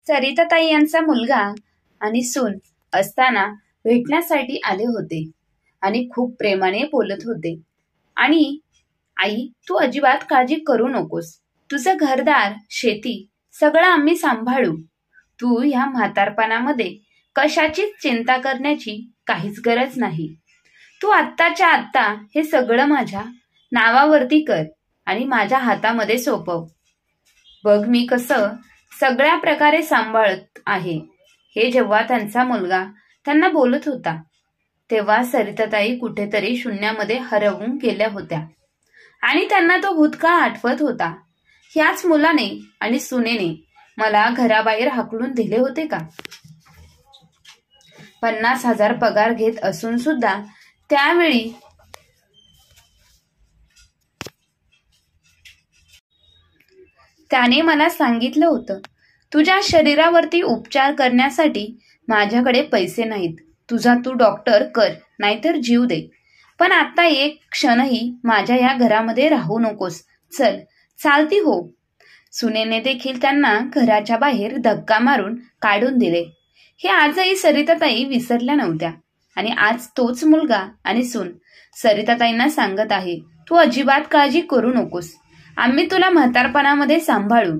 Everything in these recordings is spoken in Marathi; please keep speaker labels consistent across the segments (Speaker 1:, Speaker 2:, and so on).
Speaker 1: सरिताताई यांचा मुलगा आणि सून असताना भेटण्यासाठी आले होते आणि खूप प्रेमाने बोलत होते. आणि आई, तू अजिबात काळजी करू नकोस. तुझं घरदार, शेती सगळं आम्ही सांभाळू. तू ह्या म्हातारपणामध्ये कशाचीच चिंता करण्याची काहीच गरज नाही. तू आत्ताच्या आत्ता हे सगळं माझ्या नावावरती कर आणि माझ्या हातामध्ये सोपव. बघ मी कसं सगळ्या प्रकारे सांभाळत आहे. हे जेव्हा त्यांचा मुलगा त्यांना बोलत होता तेव्हा सरिताताई कुठेतरी शून्यामध्ये हरवून गेल्या होत्या आणि त्यांना तो भूतकाळ आठवत होता. ह्याच मुलाने आणि सुनेने मला घराबाहेर हाकलून दिले होते का? 50,000 पगार घेत असून सुद्धा त्यावेळी त्याने मला सांगितलं होतं, तुझ्या शरीरावरती उपचार करण्यासाठी माझ्याकडे पैसे नाहीत. तुझा तू डॉक्टर कर, नाहीतर जीव दे. पण आता एक क्षणही माझ्या या घरामध्ये राहू नकोस. चल, चालती हो. सुनेने देखील त्यांना घराच्या बाहेर धक्का मारून काढून दिले. हे आजही सरिताताई विसरल्या नव्हत्या आणि आज तोच मुलगा आणि सून सरिताताईंना सांगत आहे, तू अजिबात काळजी करू नकोस. आम्ही तुला म्हातारपणामध्ये सांभाळू.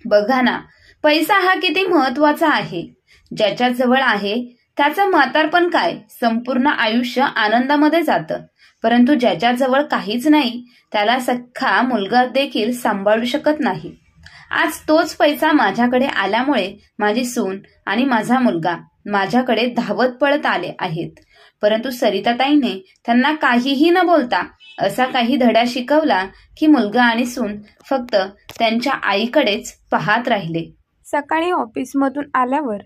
Speaker 1: बघा ना, पैसा हा किती महत्वाचा आहे. ज्याच्या जवळ आहे त्याचं म्हातारपण काय, संपूर्ण आयुष्य आनंदामध्ये जातं. परंतु ज्याच्याजवळ काहीच नाही त्याला सख्खा मुलगा देखील सांभाळू शकत नाही. आज तोच पैसा माझ्याकडे आल्यामुळे माझी सून आणि माझा मुलगा माझ्याकडे धावत पळत आले आहेत. परंतु सरिताताईने त्यांना काहीही न बोलता असा काही धडा शिकवला की मुलगा आणि सून फक्त त्यांच्या आईकडेच पाहत राहिले.
Speaker 2: सकाळी ऑफिसमधून आल्यावर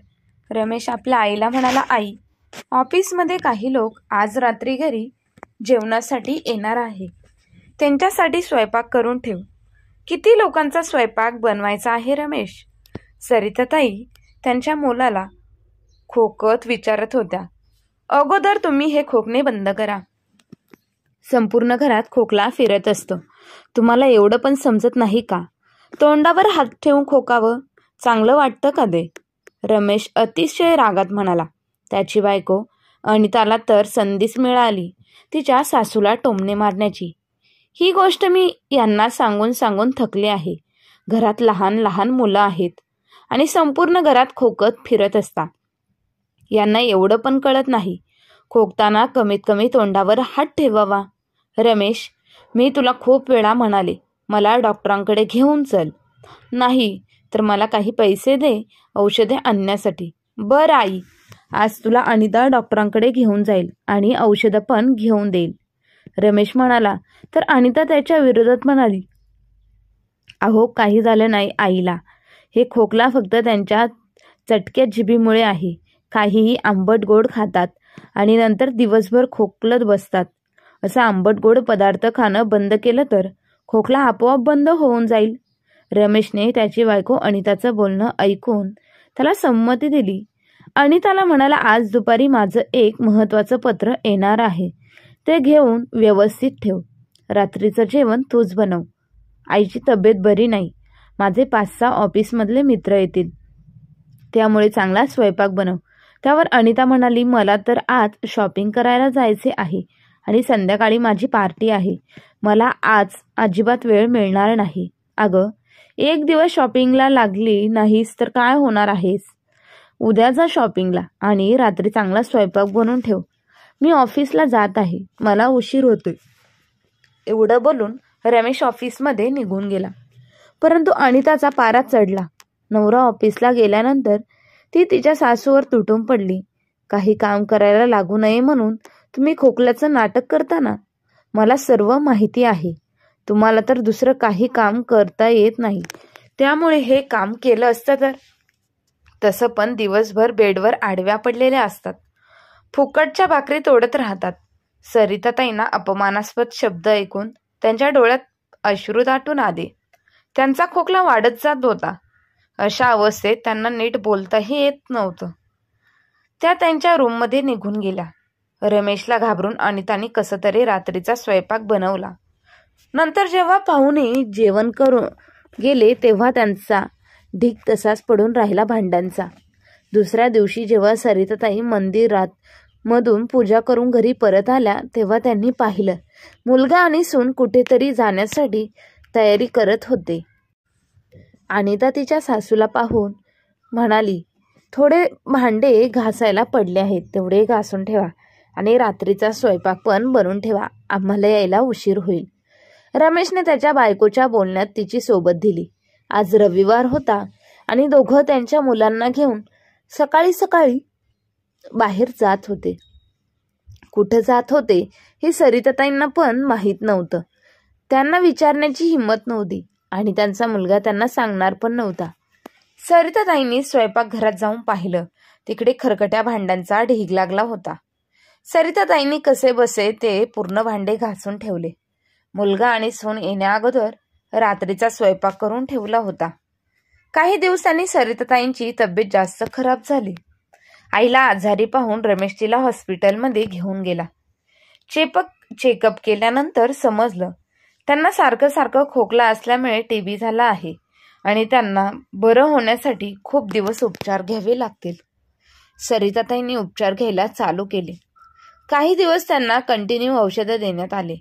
Speaker 2: रमेश आपल्या आईला म्हणाला, आई, ऑफिसमध्ये काही लोक आज रात्री घरी जेवणासाठी येणार आहे. त्यांच्यासाठी स्वयंपाक करून ठेव. किती लोकांचा स्वयंपाक बनवायचा आहे रमेश? सरिताताई त्यांच्या मुलाला खोकत विचारत होत्या. अगोदर तुम्ही हे खोकणे बंद करा. संपूर्ण घरात खोकला फिरत असतो. तुम्हाला एवढं पण समजत नाही का? तोंडावर हात ठेवून खोकावं चांगलं वाटतं का दे? रमेश अतिशय रागात म्हणाला. त्याची बायको अनिताला तर संधीच मिळाली तिच्या सासूला टोमणे मारण्याची. ही गोष्ट मी यांना सांगून सांगून थकले आहे. घरात लहान लहान मुलं आहेत आणि संपूर्ण घरात खोकत फिरत असतात. यांना एवढं पण कळत नाही. खोकताना कमीत कमी तोंडावर हात ठेवावा. रमेश, मी तुला खूप वेळा म्हणाले, मला डॉक्टरांकडे घेऊन चल. नाही तर मला काही पैसे दे औषधे आणण्यासाठी. बरं आई, आज तुला अनिता डॉक्टरांकडे घेऊन जाईल आणि औषधं पण घेऊन देईल. रमेश म्हणाला तर अनिता त्याच्या विरोधात म्हणाली, अहो काही झालं नाही आईला. हे खोकला फक्त त्यांच्या चटक्या जिभीमुळे आहे. काहीही आंबट गोड खातात आणि नंतर दिवसभर खोकलत बसतात. असं आंबट गोड पदार्थ खाणं बंद केलं तर खोकला आपोआप बंद होऊन जाईल. रमेशने त्याची बायको अनिताचं बोलणं ऐकून त्याला संमती दिली. अनिताला म्हणाला, आज दुपारी माझं एक महत्वाचं पत्र येणार आहे. ते घेऊन व्यवस्थित ठेव. रात्रीचं जेवण तूच बनव. आईची तब्येत बरी नाही. माझे 5-6 ऑफिसमधले मित्र येतील, त्यामुळे चांगला स्वयंपाक बनव. त्यावर अनिता म्हणाली, मला तर आज शॉपिंग करायला जायचे आहे आणि संध्याकाळी माझी पार्टी आहे. मला आज अजिबात वेळ मिळणार नाही. अगं, एक दिवस शॉपिंगला लागली नाहीस तर काय होणार आहेस? उद्या जा शॉपिंगला आणि रात्री चांगला स्वयंपाक बनवून ठेव. मी ऑफिसला जात आहे, मला उशीर होतोय. एवढं बोलून रमेश ऑफिसमध्ये निघून गेला. परंतु अनिताचा पारा चढला. नवरा ऑफिसला गेल्यानंतर ती तिच्या सासूवर तुटून पडली. काही काम करायला लागू नये म्हणून तुम्ही खोकल्याचं नाटक करता ना? मला सर्व माहिती आहे. तुम्हाला तर दुसरं काही काम करता येत नाही, त्यामुळे हे काम केलं असतं तर. तसं पण दिवसभर बेडवर आडव्या पडलेल्या असतात, फुकटच्या भाकरी तोडत राहतात. सरिताताईंना अपमानास्पद शब्द ऐकून त्यांच्या डोळ्यात अश्रू दाटून आले. त्यांचा खोकला वाढत जात होता. अशा अवस्थेत त्यांना नीट बोलताही येत नव्हतं. त्या त्यांच्या रूममध्ये निघून गेल्या. रमेशला घाबरून अनिताने कसं तरी रात्रीचा स्वयंपाक बनवला. नंतर जेव्हा पाहुणे जेवण करून गेले तेव्हा त्यांचा ढीग तसाच पडून राहिला भांड्यांचा. दुसऱ्या दिवशी जेव्हा सरिताताई मंदिरात मधून पूजा करून घरी परत आल्या तेव्हा त्यांनी पाहिलं मुलगा आणि सून कुठेतरी जाण्यासाठी तयारी करत होते. अनिता तिच्या सासूला पाहून म्हणाली, थोडे भांडे घासायला पडले आहेत, तेवढे घासून ठेवा आणि रात्रीचा स्वयंपाक पण बनवून ठेवा, आम्हाला यायला उशीर होईल. रमेशने त्याच्या बायकोच्या बोलण्यात तिची सोबत दिली. आज रविवार होता आणि दोघं त्यांच्या मुलांना घेऊन सकाळी सकाळी बाहेर जात होते. कुठं जात होते हे सरिताताईंना पण माहीत नव्हतं. त्यांना विचारण्याची हिंमत नव्हती आणि त्यांचा मुलगा त्यांना सांगणार पण नव्हता. सरिताताईंनी स्वयंपाकघरात जाऊन पाहिलं. तिकडे खरकट्या भांड्यांचा ढीग लागला होता. सरिताताईंनी कसे बसे ते पूर्ण भांडे घासून ठेवले. मुलगा आणि सून येण्या अगोदर रात्रीचा स्वयंपाक करून ठेवला होता. काही दिवसांनी सरिताताईंची तब्येत जास्त खराब झाली. आईला आजारी पाहून रमेश तिला हॉस्पिटलमध्ये घेऊन गेला. चेकअप केल्यानंतर समजलं त्यांना सारखं खोकला असल्यामुळे टीबी झाला आहे आणि त्यांना बरं होण्यासाठी खूप दिवस उपचार घ्यावे लागतील. सरिताताईंनी उपचार घ्यायला चालू केले. काही दिवस त्यांना कंटिन्यू औषधं देण्यात आले.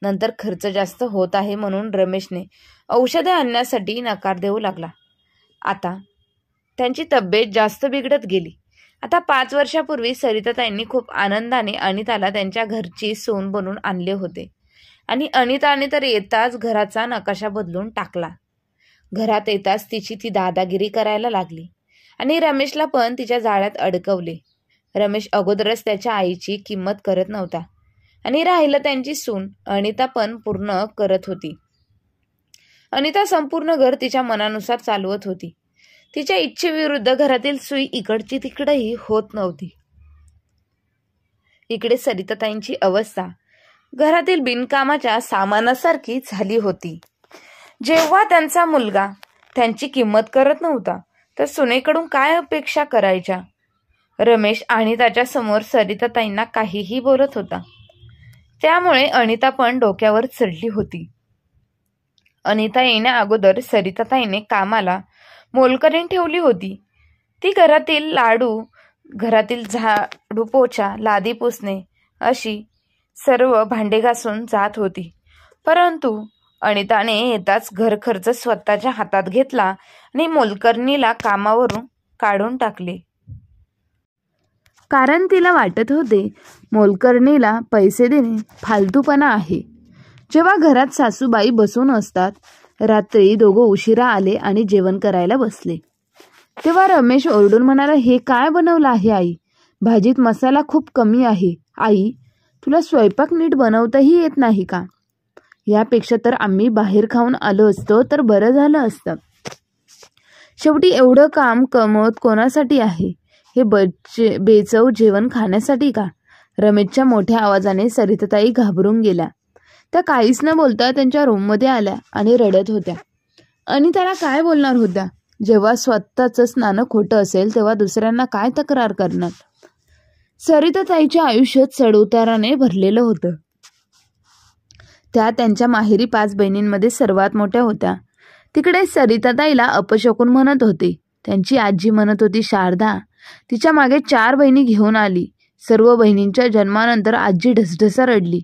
Speaker 2: नंतर खर्च जास्त होत आहे म्हणून रमेशने औषधे आणण्यासाठी नकार देऊ लागला. आता त्यांची तब्येत जास्त बिघडत गेली. आता 5 वर्षापूर्वी सरिताताईंनी खूप आनंदाने अनिताला त्यांच्या घरची सून बनवून आणले होते आणि अनिताने तर येताच घराचा नकाशा बदलून टाकला. घरात येताच ती दादागिरी करायला लागली आणि रमेशला पण तिच्या जाळ्यात अडकवले. रमेश अगोदरच त्याच्या आईची किंमत करत नव्हता आणि राहिलं त्यांची सून अनिता पण पूर्ण करत होती. अनिता संपूर्ण घर तिच्या मनानुसार चालवत होती. तिच्या इच्छेविरुद्ध घरातील सुई इकडची तिकडेही होत नव्हती. इकडे सरिताताईंची अवस्था घरातील बिनकामाच्या सामानासारखी झाली होती. जेव्हा त्यांचा मुलगा त्यांची किंमत करत नव्हता तर सुनेकडून काय अपेक्षा करायच्या. रमेश अनिताच्या समोर सरिताताईंना काहीही बोलत होता. त्यामुळे अनिता पण डोक्यावर चढली होती. अनिता येण्या अगोदर सरिताताईने कामाला मोलकरीण ठेवली होती. ती घरातील लाडू, घरातील झाडू पोछा, लादी पुसणे अशी सर्व भांडे घासून जात होती. परंतु अनिताने येताच घर खर्च स्वतःच्या हातात घेतला आणि मोलकरणीला कामावरून काढून टाकले. कारण तिला वाटत होते मोलकरणीला पैसे देणे फालतूपणा आहे. जेव्हा घरात सासूबाई बसून असतात, रात्री दोघं उशिरा आले आणि जेवण करायला बसले तेव्हा रमेश ओरडून म्हणाला, हे काय बनवलं आहे आई? भाजीत मसाला खूप कमी आहे. आई, तुला स्वयंपाक नीट बनवताही येत नाही का? यापेक्षा तर आम्ही बाहेर खाऊन आलो असतो तर बरं झालं असतं. शेवटी एवढं काम कमवत कोणासाठी आहे? हे बेचव जेवण खाण्यासाठी का? रमेशच्या मोठ्या आवाजाने सरिताताई घाबरून गेल्या. त्या काहीच न बोलता त्यांच्या रूममध्ये आल्या आणि रडत होत्या. अनिताला काय बोलणार होत्या? जेव्हा स्वतःच नाणं खोटं असेल तेव्हा दुसऱ्यांना काय तक्रार करणार? सरिताताईच्या आयुष्य चढउताराने भरलेलं होतं. त्या त्यांच्या माहेरी 5 बहिणींमध्ये सर्वात मोठ्या होत्या. तिकडे सरिताताईला अपशकुन म्हणत होते. त्यांची आजी म्हणत होती शारदा तिच्या मागे 4 बहिणी घेऊन आली. सर्व बहिणींच्या जन्मानंतर आजी ढसढसा रडली.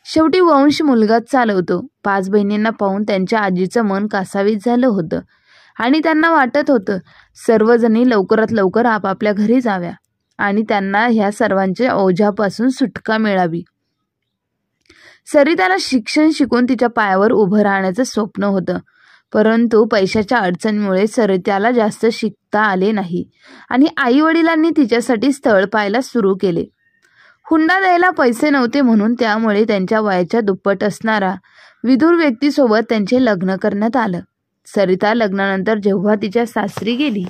Speaker 2: शेवटी वंश मुलगाच चालवतो. 5 बहिणींना पाहून त्यांच्या आजीचं मन कासावीस झालं होतं आणि त्यांना वाटत होतं सर्वजणी लवकरात लवकर आपापल्या घरी जाव्या आणि त्यांना ह्या सर्वांच्या ओझ्यापासून सुटका मिळावी. सरिताला शिक्षण शिकून तिच्या पायावर उभं राहण्याचं स्वप्न होतं. परंतु पैशाच्या अडचणीमुळे सरिताला जास्त शिकता आले नाही आणि आई वडिलांनी तिच्यासाठी स्थळ पाहायला सुरू केले. हुंडा द्यायला पैसे नव्हते म्हणून त्यामुळे त्यांच्या वयाच्या दुप्पट असणारा विदुर व्यक्तीसोबत त्यांचे लग्न करण्यात आलं. सरिता लग्नानंतर जेव्हा तिच्या सासरी गेली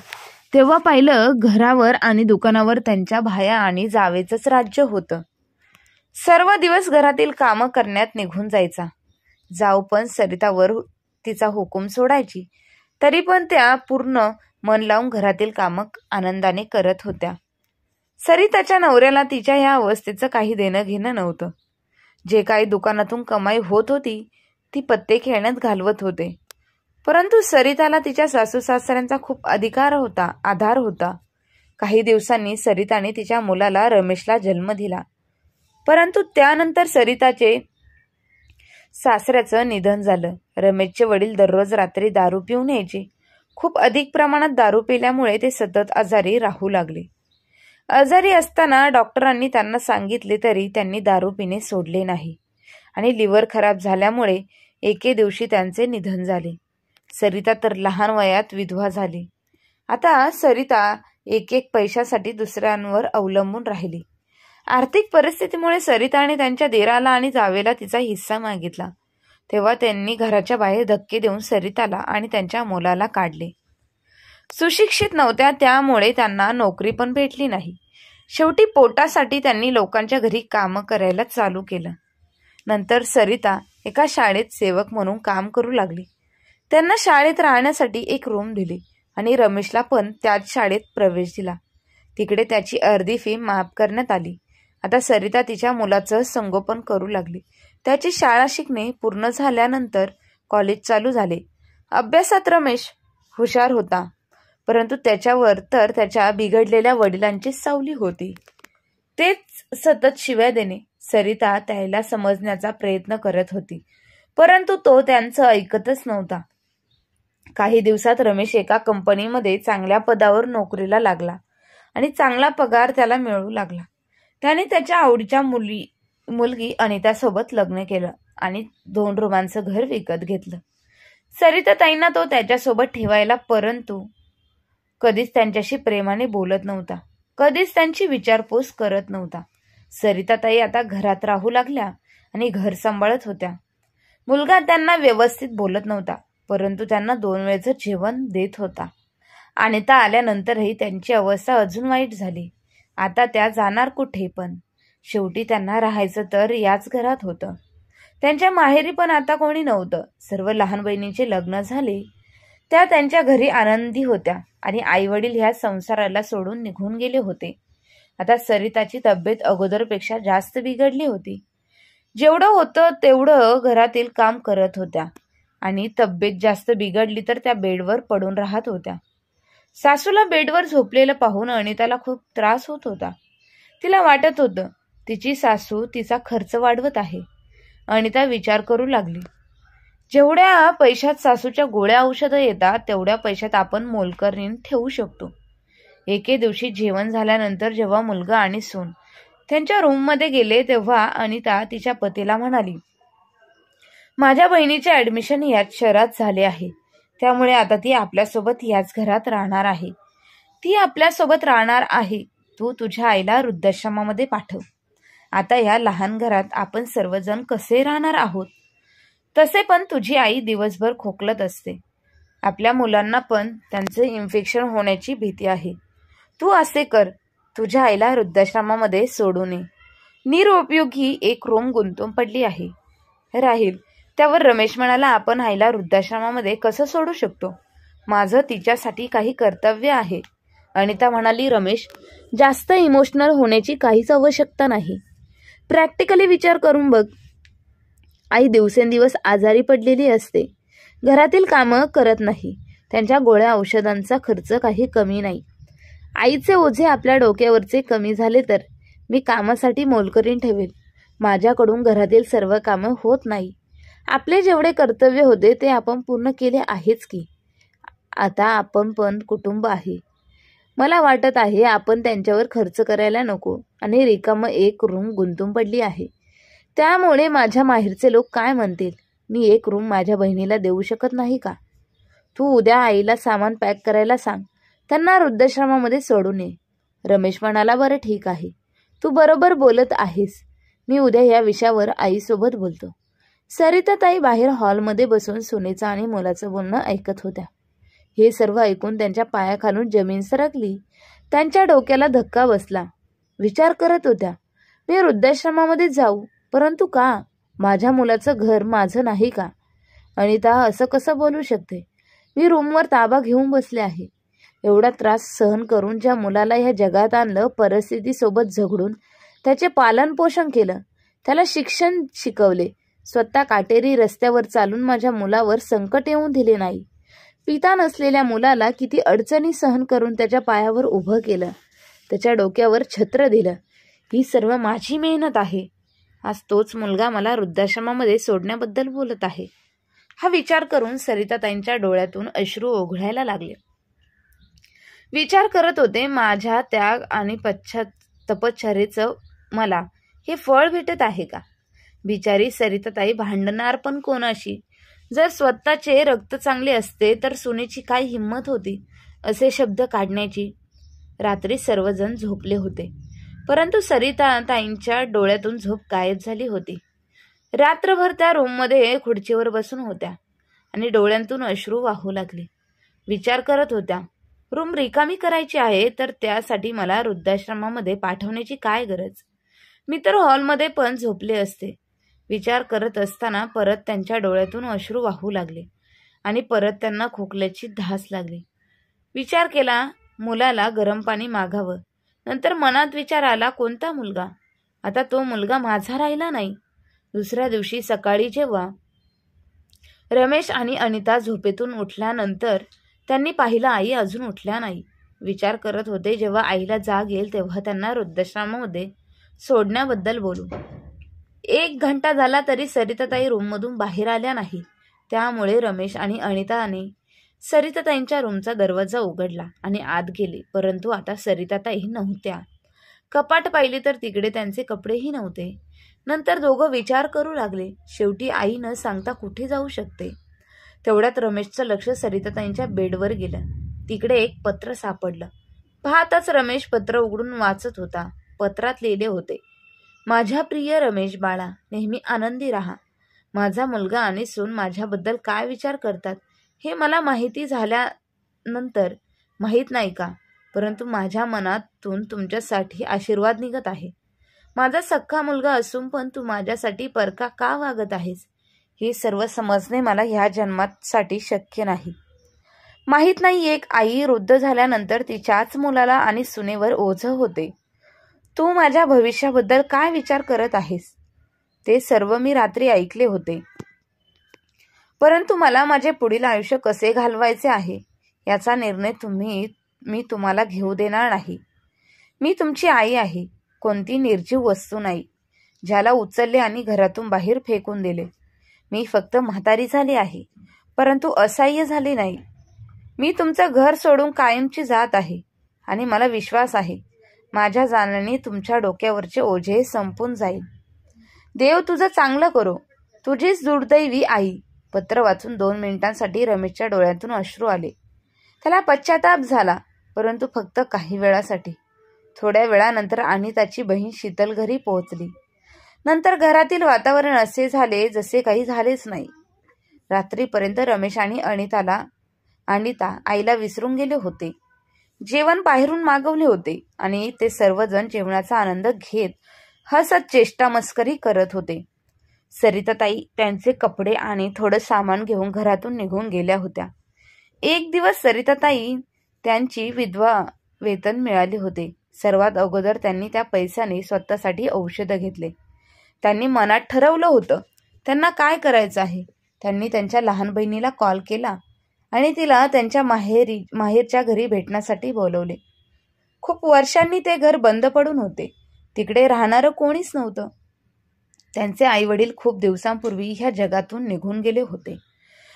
Speaker 2: तेव्हा पाहिलं घरावर आणि दुकानावर त्यांच्या भाया आणि जावेचंच राज्य होतं. सर्व दिवस घरातील कामं करण्यात निघून जायचा. जाऊ पण सरितावर तिचा हुकूम सोडायची, तरी पण त्या पूर्ण मन लावून घरातील कामं आनंदाने करत होत्या. सरिताच्या नवऱ्याला तिच्या या अवस्थेचं काही देणं घेणं नव्हतं. जे काही दुकानातून कमाई होत होती ती पत्ते खेळण्यात घालवत होते. परंतु सरिताला तिच्या सासू सासऱ्यांचा खूप आधार होता. काही दिवसांनी सरिताने तिच्या मुलाला रमेशला जन्म दिला. परंतु त्यानंतर सरिताचे सासऱ्याचं निधन झालं. रमेशचे वडील दररोज रात्री दारू पिऊन यायचे. खूप अधिक प्रमाणात दारू पिल्यामुळे ते सतत आजारी राहू लागले. आजारी असताना डॉक्टरांनी त्यांना सांगितले तरी त्यांनी दारू पिणे सोडले नाही आणि लिव्हर खराब झाल्यामुळे एके दिवशी त्यांचे निधन झाले. सरिता तर लहान वयात विधवा झाली. आता सरिता एक पैशासाठी दुसऱ्यांवर अवलंबून राहिली. आर्थिक परिस्थितीमुळे सरिताने त्यांच्या दिराला आणि जावेला तिचा हिस्सा मागितला. तेव्हा त्यांनी घराच्या बाहेर धक्के देऊन सरिताला आणि त्यांच्या मुलाला काढले. सुशिक्षित नव्हत्या, त्यामुळे त्यांना नोकरी पण भेटली नाही. शेवटी पोटासाठी त्यांनी लोकांच्या घरी कामं करायला चालू केलं. नंतर सरिता एका शाळेत सेवक म्हणून काम करू लागली. त्यांना शाळेत राहण्यासाठी एक रूम दिली आणि रमेशला पण त्याच शाळेत प्रवेश दिला. तिकडे त्याची अर्धी फी माफ करण्यात आली. आता सरिता तिच्या मुलाचं संगोपन करू लागली. त्याची शाळा शिकणे पूर्ण झाल्यानंतर कॉलेज चालू झाले. अभ्यासात रमेश हुशार होता, परंतु त्याच्यावर तर त्याच्या बिघडलेल्या वडिलांची सावली होती. तेच सतत शिव्या देणे. सरिता त्याला समजण्याचा प्रयत्न करत होती, परंतु तो त्यांचं ऐकतच नव्हता. काही दिवसात रमेश एका कंपनीमध्ये चांगल्या पदावर नोकरीला लागला आणि चांगला पगार त्याला मिळू लागला. त्याने त्याच्या आवडीच्या मुलगी अनितासोबत लग्न केलं आणि 2 रूमांचं घर विकत घेतलं. सरिता ताईंना तो त्याच्यासोबत ठेवायला, परंतु कधीच त्यांच्याशी प्रेमाने बोलत नव्हता, कधीच त्यांची विचारपूस करत नव्हता. सरिता ताई आता घरात राहू लागल्या आणि घर सांभाळत होत्या. मुलगा त्यांना व्यवस्थित बोलत नव्हता, परंतु त्यांना 2 वेळचं जेवण देत होता. अनिता आल्यानंतरही त्यांची अवस्था अजून वाईट झाली. आता त्या जाणार कुठे पण? शेवटी त्यांना राहायचं तर याच घरात होतं. त्यांच्या माहेरी पण आता कोणी नव्हतं. सर्व लहान बहिणींचे लग्न झाले. त्या त्यांच्या घरी आनंदी होत्या आणि आईवडील ह्या संसाराला सोडून निघून गेले होते. आता सरिताची तब्येत अगोदरपेक्षा जास्त बिघडली होती. जेवढं होतं तेवढं घरातील काम करत होत्या आणि तब्येत जास्त बिघडली तर त्या बेडवर पडून राहत होत्या. सासूला बेडवर झोपलेलं पाहून अनिताला खूप त्रास होत होता. तिला वाटत होतं तिची सासू तिचा खर्च वाढवत आहे. अनिता विचार करू लागली, जेवढ्या पैशात सासूच्या गोळ्या औषधं येतात तेवढ्या पैशात आपण मोलकरीण ठेवू शकतो. एके दिवशी जेवण झाल्यानंतर जेव्हा मुलगा आणि सून त्यांच्या रूममध्ये गेले तेव्हा अनिता तिच्या पतीला म्हणाली, माझ्या बहिणीचे ऍडमिशन याच शहरात झाले आहे, त्यामुळे आता ती आपल्यासोबत याच घरात राहणार आहे. तू तुझ्या आईला वृद्धाश्रमामध्ये पाठव. आता या लहान घरात आपण सर्वजण कसे राहणार आहोत? तसे पण तुझी आई दिवसभर खोकलत असते. आपल्या मुलांना पण त्यांचे इन्फेक्शन होण्याची भीती आहे. तू असे कर, तुझ्या आईला वृद्धाश्रमामध्ये सोडू नये. निरुपयोगी एक रूम गुंतून पडली आहे. राहील त्यावर रमेश म्हणाला, आपण आईला वृद्धाश्रमामध्ये कसं सोडू शकतो? माझं तिच्यासाठी काही कर्तव्य आहे. अनिता म्हणाली, रमेश, जास्त इमोशनल होण्याची काहीच आवश्यकता नाही. प्रॅक्टिकली विचार करून बघ. आई दिवसेंदिवस आजारी पडलेली असते, घरातील कामं करत नाही, त्यांच्या गोळ्या औषधांचा खर्च काही कमी नाही. आईचे ओझे आपल्या डोक्यावरचे कमी झाले तर मी कामासाठी मोलकरीण ठेवेल. माझ्याकडून घरातील सर्व कामं होत नाही. आपले जेवढे कर्तव्य होते ते आपण पूर्ण केले आहेच की. आता आपण पण कुटुंब आहे. मला वाटत आहे आपण त्यांच्यावर खर्च करायला नको आणि रिकामं एक रूम गुंतून पडली आहे. त्यामुळे माझ्या माहेरचे लोक काय म्हणतील? मी एक रूम माझ्या बहिणीला देऊ शकत नाही का? तू उद्या आईला सामान पॅक करायला सांग, त्यांना वृद्धाश्रमामध्ये सोडून ये. रमेश म्हणाला, बरं ठीक आहे, तू बरोबर बोलत आहेस. मी उद्या या विषयावर आईसोबत बोलतो. सरिताताई बाहेर हॉलमध्ये बसून सुनेचं आणि मुलाचं बोलणं ऐकत होत्या. हे सर्व ऐकून त्यांच्या पायाखालून जमीन सरकली. त्यांच्या डोक्याला धक्का बसला. विचार करत होत्या, मी वृद्धाश्रमामध्ये जाऊ, परंतु का? माझ्या मुलाचं घर माझं नाही का? अनिता असं कसं बोलू शकते? मी रूमवर ताबा घेऊन बसले आहे. एवढा त्रास सहन करून ज्या मुलाला ह्या जगात आणलं, परिस्थितीसोबत झगडून त्याचे पालन पोषण केलं, त्याला शिक्षण शिकवले, स्वतः काटेरी रस्त्यावर चालून माझ्या मुलावर संकट येऊन दिले नाही.
Speaker 1: पिता नसलेल्या मुलाला किती अडचणी सहन करून त्याच्या पायावर उभं केलं, त्याच्या डोक्यावर छत्र दिलं. ही सर्व माझी मेहनत आहे. आज तोच मुलगा मला वृद्धाश्रमामध्ये सोडण्याबद्दल बोलत आहे. हा विचार करून सरिताताईंच्या डोळ्यातून अश्रू ओघळायला लागले. विचार करत होते, माझ्या त्याग आणि तपश्चर्येचं मला हे फळ भेटत आहे का? बिचारी सरिताताई भांडणार पण कोणाशी? जर स्वतःचे रक्त चांगले असते तर सुनेची काय हिंमत होती असे शब्द काढण्याची. रात्री सर्वजण झोपले होते, परंतु सरिताताईंच्या डोळ्यातून झोप गायब झाली होती. रात्रभर त्या रूममध्ये खुर्चीवर बसून होत्या आणि डोळ्यांतून अश्रू वाहू लागले. विचार करत होत्या, रूम रिकामी करायची आहे तर त्यासाठी मला वृद्धाश्रमामध्ये पाठवण्याची काय गरज? मी तर हॉलमध्ये पण झोपले असते. विचार करत असताना परत त्यांच्या डोळ्यातून अश्रू वाहू लागले आणि परत त्यांना खोकल्याची धास लागली. विचार केला, मुलाला गरम पाणी मागावं. नंतर मनात विचार आला, कोणता मुलगा? आता तो मुलगा माझा राहिला नाही. दुसऱ्या दिवशी सकाळी जेव्हा रमेश आणि अनिता झोपेतून उठल्यानंतर त्यांनी पाहिलं आई अजून उठल्या नाही. विचार करत होते, जेव्हा आईला जाग येईल तेव्हा त्यांना वृद्धाश्रमामध्ये सोडण्याबद्दल बोलू. 1 घंटा झाला तरी सरिताताई रूममधून बाहेर आल्या नाही. त्यामुळे रमेश आणि अनिताने सरिताताईंच्या रूमचा दरवाजा उघडला आणि आत गेले. परंतु आता सरिताताई नव्हत्या. कपाट पाहिली तर तिकडे त्यांचे कपडेही नव्हते. नंतर दोघं विचार करू लागले, शेवटी आई न सांगता कुठे जाऊ शकते? तेवढ्यात रमेशचं लक्ष सरिताताईंच्या बेडवर गेलं. तिकडे एक पत्र सापडलं. पाहताच रमेश पत्र उघडून वाचत होता. पत्रात लिहिले होते, माझ्या प्रिय रमेश बाळा, नेहमी आनंदी राहा. माझा मुलगा आणि सून माझ्याबद्दल काय विचार करतात हे मला माहिती झाल्यानंतर माहीत नाही का, परंतु माझ्या मनातून तुमच्यासाठी आशीर्वाद निघत आहे. माझा सख्खा मुलगा असून पण तू माझ्यासाठी परका का वागत आहेस हे सर्व समजणे मला ह्या जन्मासाठी शक्य नाही. माहीत नाही, एक आई वृद्ध झाल्यानंतर तिच्याच मुलाला आणि सुनेवर ओझं होते. तू माझ्या भविष्याबद्दल काय विचार करत आहेस ते सर्व मी रात्री ऐकले होते, परंतु मला माझे पुढील आयुष्य कसे घालवायचे आहे याचा निर्णय मी तुम्हाला घेऊ देणार नाही. मी तुमची आई आहे, कोणती निर्जीव वस्तू नाही ज्याला उचलले आणि घरातून बाहेर फेकून दिले. मी फक्त म्हातारी झाली आहे, परंतु असहाय्य झाली नाही. मी तुमचं घर सोडून कायमची जात आहे आणि मला विश्वास आहे माझ्या जाण्याने तुमच्या डोक्यावरचे ओझे संपून जाईल. देव तुझं चांगलं करो. तुझीच दुर्दैवी आई. पत्र वाचून 2 मिनिटांसाठी रमेशच्या डोळ्यातून अश्रू आले. त्याला पश्चाताप झाला, परंतु फक्त काही वेळासाठी. थोड्या वेळानंतर अनिताची बहीण शीतल घरी पोहोचली. नंतर घरातील वातावरण असे झाले जसे काही झालेच नाही. रात्रीपर्यंत रमेश आणि अनिता आईला विसरून गेले होते. जेवण बाहेरून मागवले होते आणि ते सर्वजण जेवणाचा आनंद घेत हसत चेष्टा मस्करी करत होते. सरिताताई त्यांचे कपडे आणि थोडं सामान घेऊन घरातून निघून गेल्या होत्या. एक दिवस सरिताताई त्यांची विधवा वेतन मिळाले होते. सर्वात अगोदर त्यांनी त्या पैशाने स्वतःसाठी औषध घेतले. त्यांनी मनात ठरवलं होतं त्यांना काय करायचं आहे. त्यांनी त्यांच्या लहान बहिणीला कॉल केला आणि तिला त्यांच्या माहेरच्या घरी भेटण्यासाठी बोलवले. खूप वर्षांनी ते घर बंद पडून होते. तिकडे राहणारं कोणीच नव्हतं. त्यांचे आई वडील खूप दिवसांपूर्वी ह्या जगातून निघून गेले होते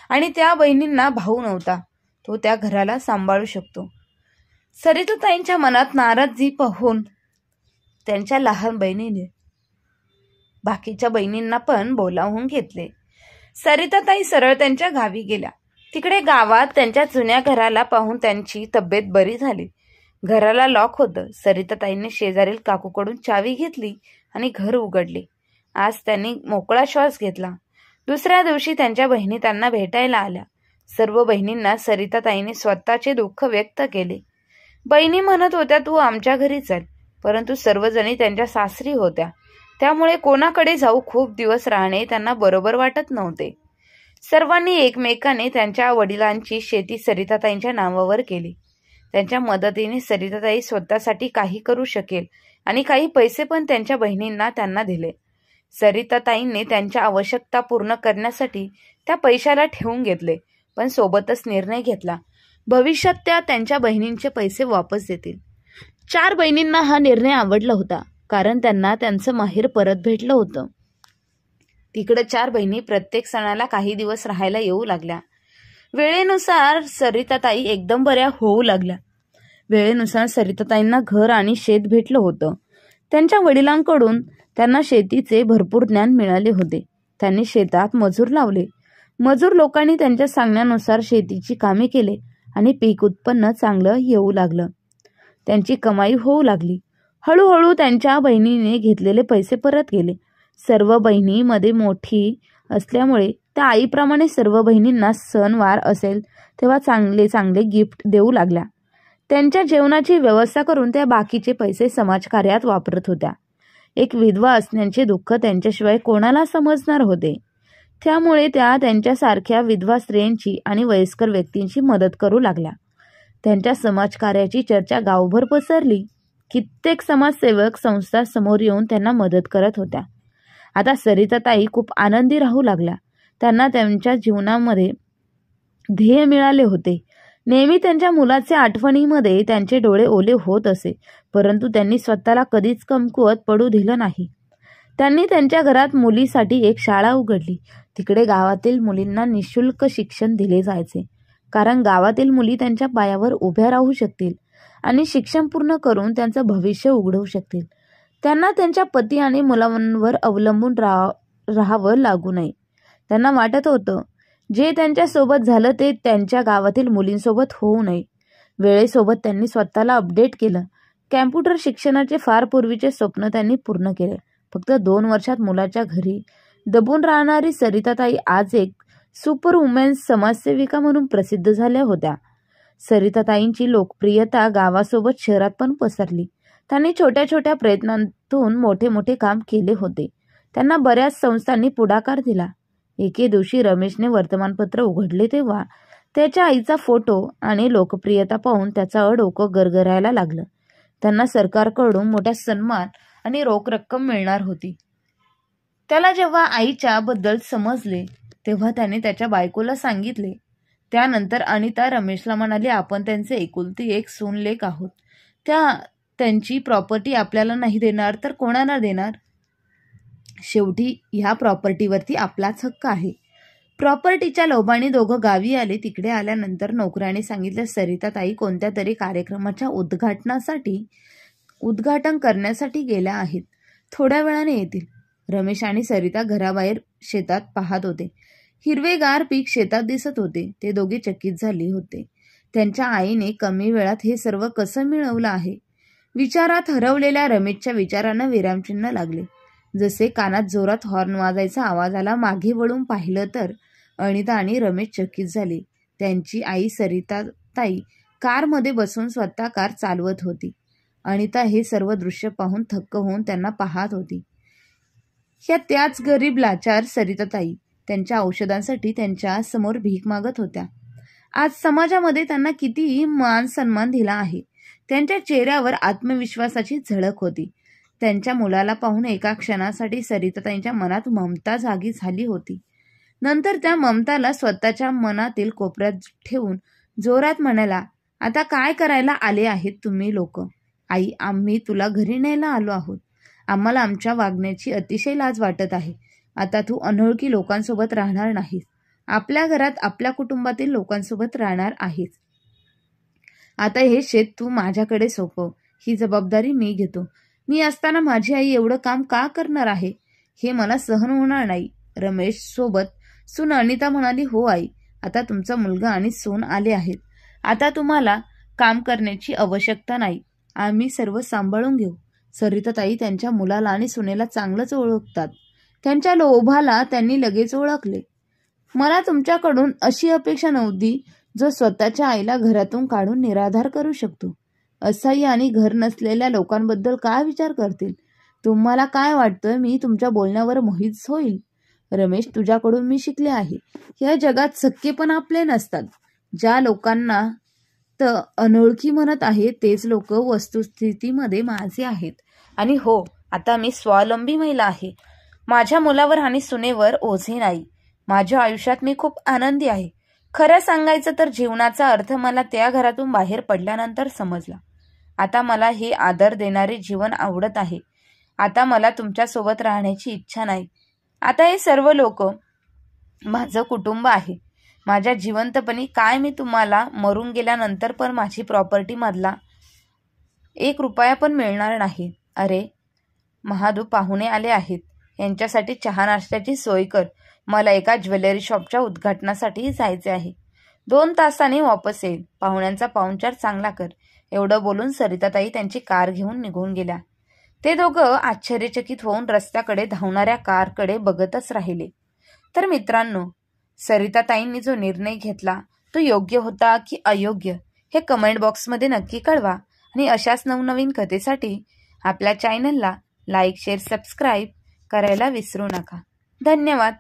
Speaker 1: आणि त्या बहिणींना भाऊ नव्हता, तो त्या घराला सांभाळू शकतो. सरिताताईंच्या मनात नाराजी पाहून त्यांच्या लहान बहिणीने बाकीच्या बहिणींना पण बोलावून घेतले. सरिताताई सरळ त्यांच्या गावी गेल्या. तिकडे गावात त्यांच्या जुन्या घराला पाहून त्यांची तब्येत बरी झाली. घराला लॉक होतं. सरिताताईंनी शेजारील काकूकडून चावी घेतली आणि घर उघडले. आज त्यांनी मोकळा श्वास घेतला. दुसऱ्या दिवशी त्यांच्या बहिणी त्यांना भेटायला आल्या. सर्व बहिणींना सरिताताईंनी स्वतःचे दुःख व्यक्त केले. बहिणी म्हणत होत्या, तू आमच्या घरी चल, परंतु सर्वजणी त्यांच्या सासरी होत्या, त्यामुळे कोणाकडे जाऊ खूप दिवस राहणे त्यांना बरोबर वाटत नव्हते. सर्वांनी एकमेकाने त्यांच्या वडिलांची शेती सरिताताईंच्या नावावर केली. त्यांच्या मदतीने सरिताताई स्वतःसाठी काही करू शकेल आणि काही पैसे पण त्यांच्या बहिणींना त्यांना दिले. सरिताताईंनी त्यांच्या आवश्यकता पूर्ण करण्यासाठी त्या पैशाला ठेवून घेतले, पण सोबतच निर्णय घेतला, भविष्यात त्या त्यांच्या बहिणींचे पैसे वापस देतील. 4 बहिणींना हा निर्णय आवडला होता, कारण त्यांना त्यांचं माहेर परत भेटलं होतं. तिकडे 4 बहिणी प्रत्येक सणाला काही दिवस राहायला येऊ लागल्या. वेळेनुसार सरिताताई एकदम बऱ्या होऊ लागल्या. वेळेनुसार सरिताताईंना घर आणि शेत भेटलं होतं. त्यांच्या वडिलांकडून त्यांना शेतीचे भरपूर ज्ञान मिळाले होते. त्यांनी शेतात मजूर लावले. मजूर लोकांनी त्यांच्या सांगण्यानुसार शेतीची कामे केले आणि पीक उत्पन्न चांगलं येऊ लागलं. त्यांची कमाई होऊ लागली. हळूहळू त्यांच्या बहिणीने घेतलेले पैसे परत गेले. सर्व बहिणीमध्ये मोठी असल्यामुळे त्या आईप्रमाणे सर्व बहिणींना सणवार असेल तेव्हा चांगले चांगले गिफ्ट देऊ लागल्या. त्यांच्या जेवणाची व्यवस्था करून त्या बाकीचे पैसे समाजकार्यात वापरत होत्या. एक विधवा असण्याचे दुःख त्यांच्याशिवाय कोणाला समजणार होते. त्यामुळे त्या त्यांच्यासारख्या विधवा स्त्रियांची आणि वयस्कर व्यक्तींची मदत करू लागल्या. त्यांच्या समाजकार्याची चर्चा गावभर पसरली. कित्येक समाजसेवक संस्था समोर येऊन त्यांना मदत करत होत्या. आता सरिताताई खूप आनंदी राहू लागल्या. त्यांना त्यांच्या जीवनामध्ये ध्येय मिळाले होते. नेहमी त्यांच्या मुलाच्या आठवणीमध्ये त्यांचे डोळे ओले होत असे, परंतु त्यांनी स्वतःला कधीच कमकुवत पडू दिलं नाही. त्यांनी त्यांच्या घरात मुलीसाठी एक शाळा उघडली. तिकडे गावातील मुलींना निशुल्क शिक्षण दिले जायचे, कारण गावातील मुली त्यांच्या पायावर उभ्या राहू शकतील आणि शिक्षण पूर्ण करून त्यांचं भविष्य उघडवू शकतील. त्यांना त्यांच्या पती आणि मुलांवर अवलंबून राहावं लागू नये. त्यांना वाटत होतं जे त्यांच्यासोबत झालं ते त्यांच्या गावातील मुलींसोबत होऊ नये. वेळेसोबत त्यांनी स्वतःला अपडेट केलं. कॅम्प्युटर शिक्षणाचे फार पूर्वीचे स्वप्न त्यांनी पूर्ण केले. फक्त 2 वर्षात मुलाच्या घरी दबून राहणारी सरिताताई आज एक सुपर वुमेन समाजसेविका म्हणून प्रसिद्ध झाल्या होत्या. सरिताताईंची लोकप्रियता गावासोबत शहरात पण पसरली. त्यांनी छोट्या छोट्या प्रयत्नांतून मोठे मोठे काम केले होते. त्यांना बऱ्याच संस्थांनी पुढाकार दिला. एके दिवशी रमेशने वर्तमानपत्र उघडले तेव्हा त्याच्या आईचा फोटो आणि लोकप्रियता पाहून त्याचं डोकं गरगरायला लागलं. त्यांना सरकारकडून मोठा सन्मान आणि रोख रक्कम मिळणार होती. त्याला जेव्हा आईच्या बद्दल समजले तेव्हा त्याने त्याच्या बायकोला सांगितले. त्यानंतर अनिता रमेशला म्हणाली, आपण त्यांचे एकुलती एक सूनलेक आहोत. त्यांची प्रॉपर्टी आपल्याला नाही देणार तर कोणाला देणार? शेवटी ह्या प्रॉपर्टीवरती आपलाच हक्क आहे. प्रॉपर्टीच्या लोभाने दोघं गावी आले. तिकडे आल्यानंतर नोकराने सांगितलं, सरिताताई कोणत्या तरी कार्यक्रमाच्या उद्घाटन करण्यासाठी गेल्या आहेत. थोड्या वेळाने येतील. रमेश आणि सरिता घराबाहेर शेतात पाहत होते. हिरवेगार पीक शेतात दिसत होते. ते दोघे चकित झाले होते. त्यांच्या आईने कमी वेळात हे सर्व कसं मिळवलं आहे? विचारात हरवलेल्या रमेशच्या विचारांना विरामचिन्ह लागले. जसे कानात जोरात हॉर्न वाजायचा आवाज आला. मागे वळून पाहिलं तर अनिता आणि रमेश चकित झाले. त्यांची आई सरिताताई कारमध्ये बसून स्वतः कार चालवत होती. अनिता हे सर्व दृश्य पाहून थक्क होऊन त्यांना पाहत होती. ह्या त्याच गरीब लाचार सरिताताई त्यांच्या औषधांसाठी त्यांच्या समोर भीक मागत होत्या. आज समाजामध्ये त्यांना किती मान सन्मान दिला आहे. त्यांच्या चेहऱ्यावर आत्मविश्वासाची झळक होती. त्यांच्या मुलाला पाहून एका क्षणासाठी सरिताताईंच्या मनात ममता जागी झाली होती. नंतर त्या ममताला स्वतःच्या मनातील कोपऱ्यात ठेवून जोरात म्हणाला, आता काय करायला आले आहेत तुम्ही लोक? आई, आम्ही तुला घरी न्यायला आलो आहोत. आम्हाला आमच्या वागण्याची अतिशय लाज वाटत आहे. आता तू अनोळखी लोकांसोबत राहणार नाहीस. आपल्या घरात आपल्या कुटुंबातील लोकांसोबत राहणार आहेस. आता हे शेत तू माझ्याकडे सोपव. ही जबाबदारी मी घेतो. मी असताना माझी आई एवढं काम का करणार आहे? हे मला सहन होणार नाही. रमेश सोबत सून अनिता म्हणाली, हो आई, आता तुमचा मुलगा आणि सून आले आहेत. आता तुम्हाला काम करण्याची आवश्यकता नाही. आम्ही सर्व सांभाळून घेऊ. सरिताताई त्यांच्या मुलाला आणि सुनेला चांगलंच ओळखतात. त्यांच्या लोभाला त्यांनी लगेच ओळखले. मला तुमच्याकडून अशी अपेक्षा नव्हती जो स्वतःच्या आईला घरातून काढून निराधार करू शकतो. असहाय्य आणि घर नसलेल्या लोकांबद्दल काय विचार करतील? तुम्हाला काय वाटतं मी तुमच्या बोलण्यावर मोहित होईल? रमेश, तुझ्याकडून मी शिकले आहे. या जगात सख्खे पण आपले नसतात. ज्या लोकांना तर अनोळखी म्हणत आहे तेच लोक वस्तुस्थितीमध्ये माझे आहेत. आणि हो, आता मी स्वावलंबी महिला आहे. माझ्या मुलावर आणि सुनेवर ओझे नाही. माझ्या आयुष्यात मी खूप आनंदी आहे. खरं सांगायचं तर जीवनाचा अर्थ मला त्या घरातून बाहेर पडल्यानंतर समजला. आता मला हे आदर देणारे जीवन आवडत आहे. आता मला तुमच्यासोबत राहण्याची इच्छा नाही. आता हे सर्व लोक माझं कुटुंब आहे. माझ्या जिवंतपणी काय मी तुम्हाला मरून गेल्यानंतर पण माझी प्रॉपर्टी मधला 1 रुपया पण मिळणार नाही. अरे महादू, पाहुणे आले आहेत, यांच्यासाठी चहा नाश्त्याची सोय कर. मला एका ज्वेलरी शॉपच्या उद्घाटनासाठी जायचे आहे. 2 तासांनी वापस येईल. पाहुण्यांचा पाहुणचार चांगला कर. एवढं बोलून सरिताताई त्यांची कार घेऊन निघून गेल्या. ते दोघं आश्चर्यचकित होऊन रस्त्याकडे धावणाऱ्या कारकडे बघतच राहिले. तर मित्रांनो, सरिताताईंनी जो निर्णय घेतला तो योग्य होता की अयोग्य हे कमेंट बॉक्समध्ये नक्की कळवा. आणि अशाच नवनवीन कथेसाठी आपल्या चॅनलला लाईक, शेअर, सबस्क्राईब करायला विसरू नका. धन्यवाद.